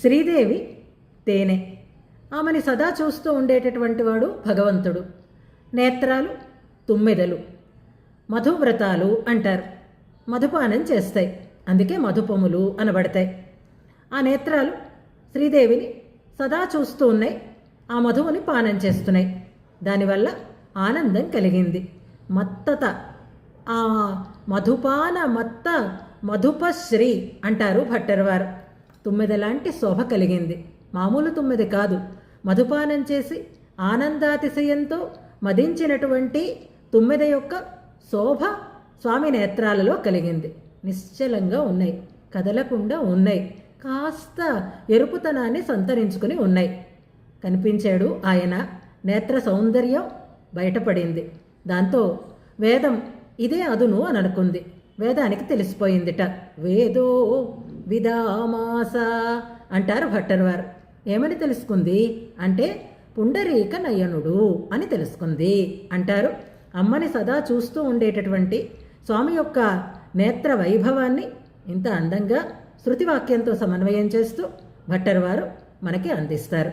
శ్రీదేవి తేనె, ఆమెని సదా చూస్తూ ఉండేటటువంటి వాడు భగవంతుడు. నేత్రాలు తుమ్మెదలు, మధువ్రతాలు అంటారు. మధుపానం చేస్తాయి, అందుకే మధుపములు అనబడతాయి. ఆ నేత్రాలు శ్రీదేవిని సదా చూస్తూ ఉన్నాయి, ఆ మధువుని పానం చేస్తున్నాయి. దానివల్ల ఆనందం కలిగింది. మత్తత, ఆ మధుపాన మత్త మధుపశ్రీ అంటారు భట్టర్వారు. తుమ్మెదలాంటి శోభ కలిగింది. మామూలు తుమ్మెద కాదు, మధుపానం చేసి ఆనందాతిశయంతో మదించినటువంటి తుమ్మెద యొక్క శోభ స్వామి నేత్రాలలో కలిగింది. నిశ్చలంగా ఉన్నాయి, కదలకుండా ఉన్నాయి, కాస్త ఎరుపుతనాన్ని సంతరించుకుని ఉన్నాయి. కనిపించాడు ఆయన. నేత్ర సౌందర్యం బయటపడింది. దాంతో వేదం ఇదే అదును అని అనుకుంది. వేదానికి తెలిసిపోయిందిట. వేదో విదామాస అంటారు భట్టర్వారు. ఏమని తెలుసుకుంది అంటే పుండరీక నయనుడు అని తెలుసుకుంది అంటారు. అమ్మని సదా చూస్తూ ఉండేటటువంటి స్వామి యొక్క నేత్ర వైభవాన్ని ఇంత అందంగా శృతివాక్యంతో సమన్వయం చేస్తూ భట్టర్వారు మనకి అందిస్తారు.